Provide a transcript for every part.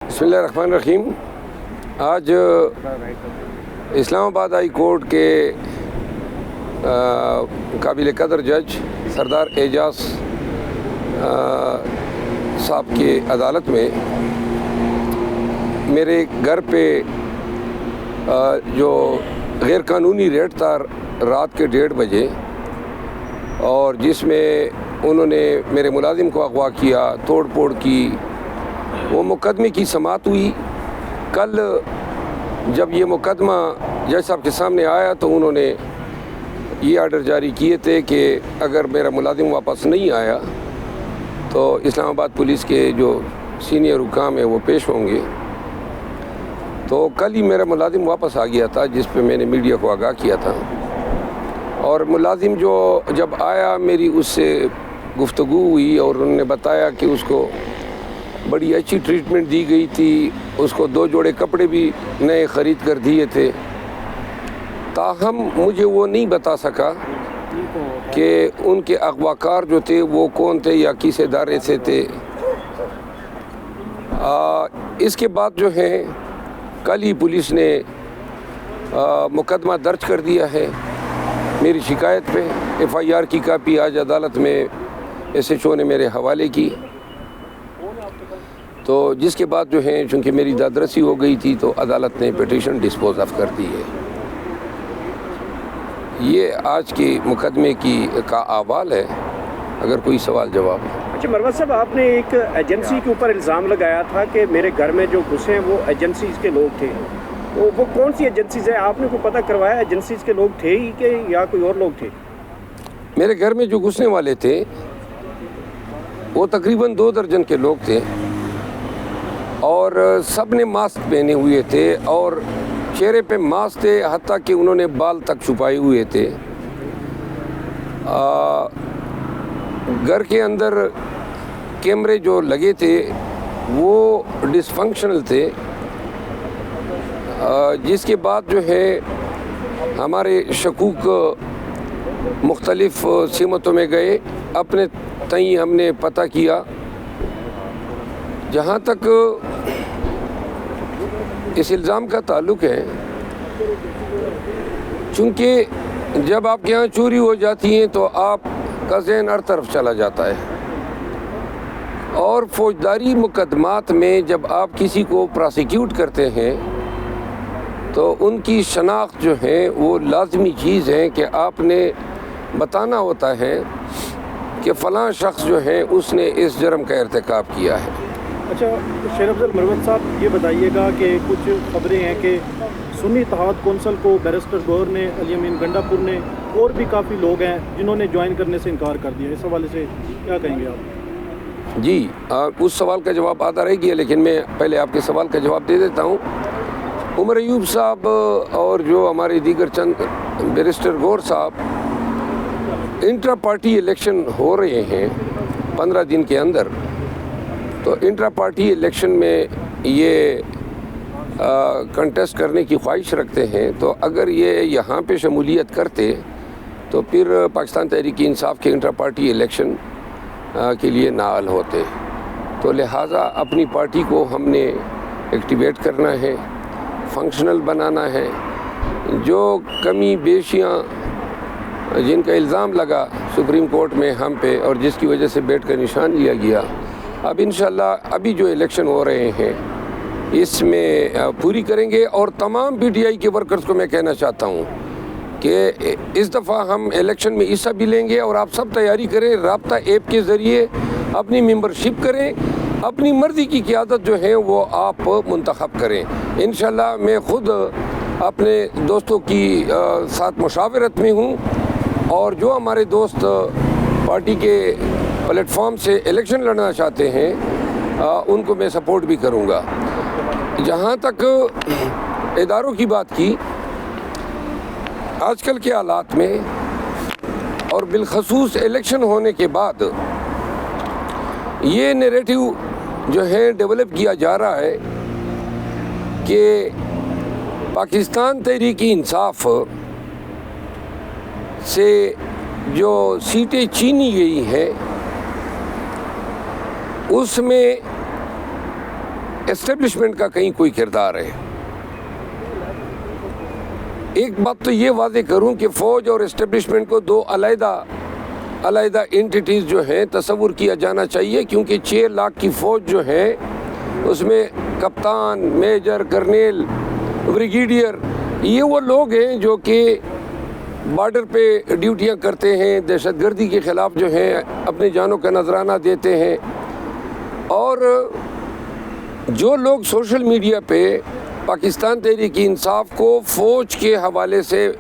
بسم اللہ الرحمن الرحیم۔ آج اسلام آباد ہائی کورٹ کے قابل قدر جج سردار اعجاز صاحب کی عدالت میں میرے گھر پہ جو غیر قانونی ریڈ تھا رات کے 1:30 بجے، اور جس میں انہوں نے میرے ملازم کو اغوا کیا، توڑ پھوڑ کی، وہ مقدمے کی سماعت ہوئی۔ کل جب یہ مقدمہ جج صاحب کے سامنے آیا تو انہوں نے یہ آرڈر جاری کیے تھے کہ اگر میرا ملازم واپس نہیں آیا تو اسلام آباد پولیس کے جو سینئر حکام ہیں وہ پیش ہوں گے۔ تو کل ہی میرا ملازم واپس آ گیا تھا، جس پہ میں نے میڈیا کو آگاہ کیا تھا، اور ملازم جو جب آیا میری اس سے گفتگو ہوئی اور انہوں نے بتایا کہ اس کو بڑی اچھی ٹریٹمنٹ دی گئی تھی، اس کو 2 جوڑے کپڑے بھی نئے خرید کر دیے تھے۔ تاہم مجھے وہ نہیں بتا سکا کہ ان کے اغواکار جو تھے وہ کون تھے یا کس ادارے سے تھے۔ اس کے بعد جو ہے کل ہی پولیس نے مقدمہ درج کر دیا ہے میری شکایت پہ۔ FIR کی کاپی آج عدالت میں SHO نے میرے حوالے کی، تو جس کے بعد جو ہے چونکہ میری دادرسی ہو گئی تھی تو عدالت نے پٹیشن ڈسپوز آف کر دی ہے۔ یہ آج کے مقدمے کا احوال ہے، اگر کوئی سوال جواب ہے۔ اچھا مروت صاحب، آپ نے ایک ایجنسی کے اوپر الزام لگایا تھا کہ میرے گھر میں جو گھسے ہیں وہ ایجنسیز کے لوگ تھے، تو وہ کون سی ایجنسیز ہیں؟ آپ نے کو پتہ کروایا ایجنسیز کے لوگ تھے ہی کہ یا کوئی اور لوگ تھے؟ میرے گھر میں جو گھسنے والے تھے وہ تقریباً 2 درجن کے لوگ تھے، اور سب نے ماسک پہنے ہوئے تھے اور چہرے پہ ماسک تھے، حتیٰ کہ انہوں نے بال تک چھپائے ہوئے تھے۔ گھر کے اندر کیمرے جو لگے تھے وہ ڈس فنکشنل تھے، جس کے بعد جو ہے ہمارے شکوک مختلف سمتوں میں گئے، اپنے تئیں ہم نے پتہ کیا۔ جہاں تک اس الزام کا تعلق ہے، چونکہ جب آپ کے یہاں چوری ہو جاتی ہیں تو آپ کا ذہن ہر طرف چلا جاتا ہے، اور فوجداری مقدمات میں جب آپ کسی کو پراسیکیوٹ کرتے ہیں تو ان کی شناخت جو ہے وہ لازمی چیز ہے کہ آپ نے بتانا ہوتا ہے کہ فلاں شخص جو ہے اس نے اس جرم کا ارتکاب کیا ہے۔ اچھا شیر افضل مروت صاحب، یہ بتائیے گا کہ کچھ خبریں ہیں کہ سنی اتحاد کونسل کو بیرسٹر گوہر نے، علی امین گنڈا پور نے اور بھی کافی لوگ ہیں جنہوں نے جوائن کرنے سے انکار کر دیا۔ اس حوالے سے کیا کہیں گے آپ؟ جی، اس سوال کا جواب آتا رہے گی، لیکن میں پہلے آپ کے سوال کا جواب دے دیتا ہوں۔ عمر ایوب صاحب اور جو ہمارے دیگر چند بیرسٹر گوہر صاحب، انٹرا پارٹی الیکشن ہو رہے ہیں 15 دن کے اندر، تو انٹرا پارٹی الیکشن میں یہ کنٹیسٹ کرنے کی خواہش رکھتے ہیں، تو اگر یہ یہاں پہ شمولیت کرتے تو پھر پاکستان تحریک انصاف کے انٹرا پارٹی الیکشن کے لیے نااہل ہوتے، تو لہٰذا اپنی پارٹی کو ہم نے ایکٹیویٹ کرنا ہے، فنکشنل بنانا ہے۔ جو کمی بیشیاں جن کا الزام لگا سپریم کورٹ میں ہم پہ اور جس کی وجہ سے بیٹھ کر نشان لیا گیا، اب انشاءاللہ ابھی جو الیکشن ہو رہے ہیں اس میں پوری کریں گے۔ اور تمام PTI کے ورکرز کو میں کہنا چاہتا ہوں کہ اس دفعہ ہم الیکشن میں حصہ بھی لیں گے، اور آپ سب تیاری کریں، رابطہ ایپ کے ذریعے اپنی ممبرشپ کریں، اپنی مرضی کی قیادت جو ہے وہ آپ منتخب کریں۔ انشاءاللہ میں خود اپنے دوستوں کی ساتھ مشاورت میں ہوں، اور جو ہمارے دوست پارٹی کے پلیٹ فارم سے الیکشن لڑنا چاہتے ہیں ان کو میں سپورٹ بھی کروں گا۔ جہاں تک اداروں کی بات کی، آج کل کے حالات میں اور بالخصوص الیکشن ہونے کے بعد یہ نیریٹو جو ہے ڈیولپ کیا جا رہا ہے کہ پاکستان تحریک انصاف سے جو سیٹیں چینی گئی ہیں اس میں اسٹیبلشمنٹ کا کہیں کوئی کردار ہے۔ ایک بات تو یہ واضح کروں کہ فوج اور اسٹیبلشمنٹ کو دو علیحدہ انٹیٹیز جو ہیں تصور کیا جانا چاہیے، کیونکہ 6 لاکھ کی فوج جو ہے اس میں کپتان، میجر، کرنیل، بریگیڈیئر، یہ وہ لوگ ہیں جو کہ بارڈر پہ ڈیوٹیاں کرتے ہیں، دہشت گردی کے خلاف جو ہیں اپنی جانوں کا نذرانہ دیتے ہیں۔ اور جو لوگ سوشل میڈیا پہ پاکستان تحریک انصاف کو فوج کے حوالے سے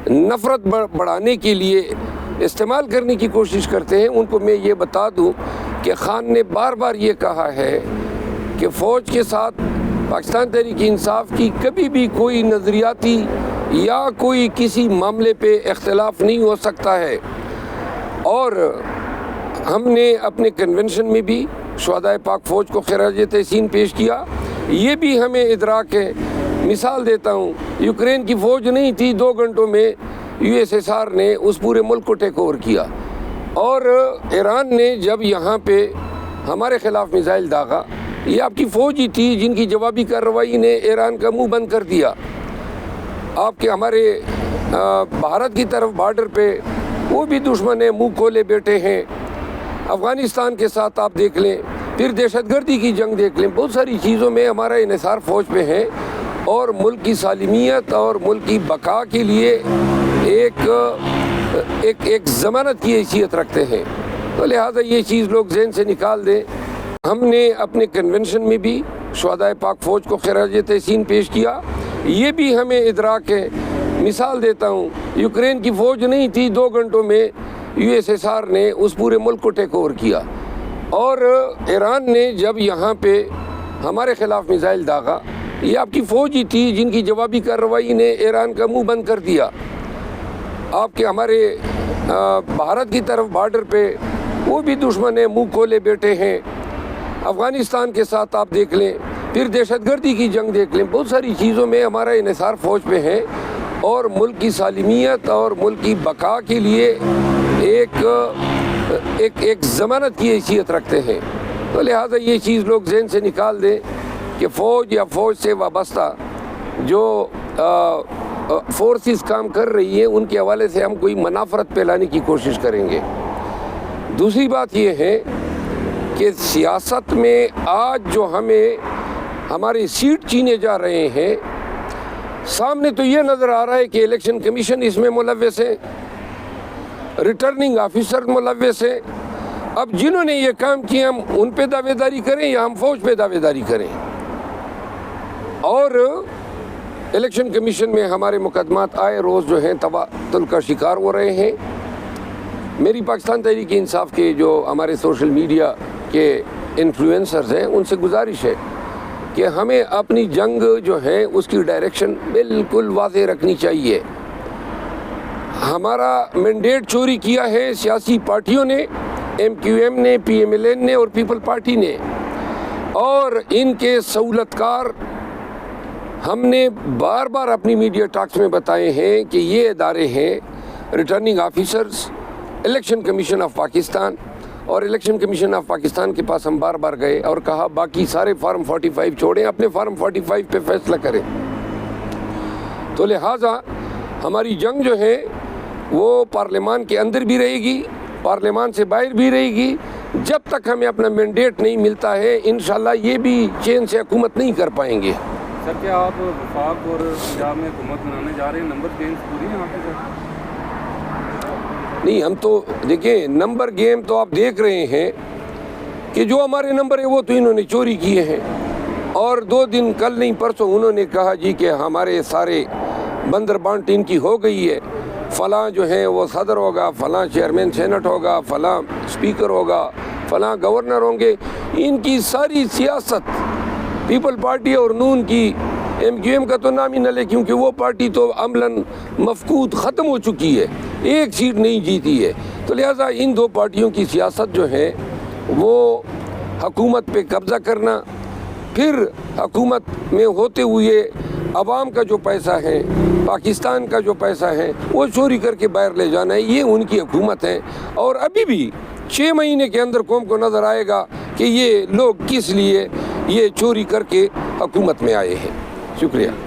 نفرت بڑھانے کے لیے استعمال کرنے کی کوشش کرتے ہیں، ان کو میں یہ بتا دوں کہ خان نے بار بار یہ کہا ہے کہ فوج کے ساتھ پاکستان تحریک انصاف کی کبھی بھی کوئی نظریاتی یا کوئی کسی معاملے پہ اختلاف نہیں ہو سکتا ہے۔ اور ہم نے اپنے کنونشن میں بھی شہدائے پاک فوج کو خراج تحسین پیش کیا، یہ بھی ہمیں ادراک ہے۔ مثال دیتا ہوں، یوکرین کی فوج نہیں تھی، 2 گھنٹوں میں USSR نے اس پورے ملک کو ٹیک اوور کیا، اور ایران نے جب یہاں پہ ہمارے خلاف میزائل داغا، یہ آپ کی فوج ہی تھی جن کی جوابی کارروائی نے ایران کا منہ بند کر دیا۔ آپ کے ہمارے بھارت کی طرف بارڈر پہ وہ بھی دشمن ہیں، منہ کھولے بیٹھے ہیں۔ افغانستان کے ساتھ آپ دیکھ لیں، پھر دہشت گردی کی جنگ دیکھ لیں، بہت ساری چیزوں میں ہمارا انحصار فوج پہ ہے، اور ملک کی سالمیت اور ملک کی بقا کے لیے ایک ضمانت کی حیثیت رکھتے ہیں۔ تو لہٰذا یہ چیز لوگ ذہن سے نکال دیں۔ ہم نے اپنے کنونشن میں بھی شہدائے پاک فوج کو خراج تحسین پیش کیا، یہ بھی ہمیں ادراک ہے۔ مثال دیتا ہوں، یوکرین کی فوج نہیں تھی، 2 گھنٹوں میں USSR نے اس پورے ملک کو ٹیک اوور کیا، اور ایران نے جب یہاں پہ ہمارے خلاف میزائل داغا، یہ آپ کی فوج ہی تھی جن کی جوابی کارروائی نے ایران کا منہ بند کر دیا۔ آپ کے ہمارے بھارت کی طرف بارڈر پہ وہ بھی دشمن ہیں، منہ کھولے بیٹھے ہیں۔ افغانستان کے ساتھ آپ دیکھ لیں، پھر دہشت گردی کی جنگ دیکھ لیں، بہت ساری چیزوں میں ہمارا انحصار فوج پہ ہے، اور ملک کی سالمیت اور ملک کی بقا کے لیے ایک ضمانت کی حیثیت رکھتے ہیں۔ تو لہٰذا یہ چیز لوگ ذہن سے نکال دیں کہ فوج یا فوج سے وابستہ جو فورسز کام کر رہی ہیں، ان کے حوالے سے ہم کوئی منافرت پھیلانے کی کوشش کریں گے۔ دوسری بات یہ ہے کہ سیاست میں آج جو ہمیں ہماری سیٹ چینے جا رہے ہیں، سامنے تو یہ نظر آ رہا ہے کہ الیکشن کمیشن اس میں ملوث ہے، ریٹرننگ آفیسر ملوث ہے۔ اب جنہوں نے یہ کام کیا، ہم ان پہ دعوے داری کریں یا ہم فوج پہ دعوے داری کریں؟ اور الیکشن کمیشن میں ہمارے مقدمات آئے روز جو ہیں تباطل کا شکار ہو رہے ہیں۔ میری پاکستان تحریک انصاف کے جو ہمارے سوشل میڈیا کے انفلوئنسرز ہیں، ان سے گزارش ہے کہ ہمیں اپنی جنگ جو ہے اس کی ڈائریکشن بالکل واضح رکھنی چاہیے۔ ہمارا مینڈیٹ چوری کیا ہے سیاسی پارٹیوں نے، MQM نے، PMLN نے اور پیپل پارٹی نے، اور ان کے سہولت کار۔ ہم نے بار بار اپنی میڈیا ٹاکس میں بتائے ہیں کہ یہ ادارے ہیں returning officers, election commission of Pakistan, اور الیکشن کمیشن آف پاکستان کے پاس ہم بار بار گئے اور کہا باقی سارے فارم 45 چھوڑیں، اپنے فارم 45 پہ فیصلہ کریں۔ تو لہٰذا ہماری جنگ جو ہے وہ پارلیمان کے اندر بھی رہے گی، پارلیمان سے باہر بھی رہے گی، جب تک ہمیں اپنا مینڈیٹ نہیں ملتا ہے انشاءاللہ یہ بھی چین سے حکومت نہیں کر پائیں گے۔ سر، کیا آپ وفاق اور پنجاب میں حکومت بنانے جا رہے ہیں؟ نمبر گیمز پوری ہیں آپ کے ساتھ؟ نہیں، ہم تو دیکھیں نمبر گیم تو آپ دیکھ رہے ہیں کہ جو ہمارے نمبر ہیں وہ تو انہوں نے چوری کیے ہیں، اور 2 دن کل نہیں پرسوں انہوں نے کہا جی کہ ہمارے سارے بندر بانٹ ان کی ہو گئی ہے، فلاں جو ہیں وہ صدر ہوگا، فلاں چیئرمین سینٹ ہوگا، فلاں اسپیکر ہوگا، فلاں گورنر ہوں گے۔ ان کی ساری سیاست پیپل پارٹی اور نون کی، MQM کا تو نام ہی نہ لے کیونکہ وہ پارٹی تو عملاً مفقود ختم ہو چکی ہے، 1 سیٹ نہیں جیتی ہے۔ تو لہٰذا ان 2 پارٹیوں کی سیاست جو ہے وہ حکومت پہ قبضہ کرنا، پھر حکومت میں ہوتے ہوئے عوام کا جو پیسہ ہے، پاکستان کا جو پیسہ ہے وہ چوری کر کے باہر لے جانا ہے، یہ ان کی حکومت ہے۔ اور ابھی بھی 6 مہینے کے اندر قوم کو نظر آئے گا کہ یہ لوگ کس لیے یہ چوری کر کے حکومت میں آئے ہیں. شکریہ.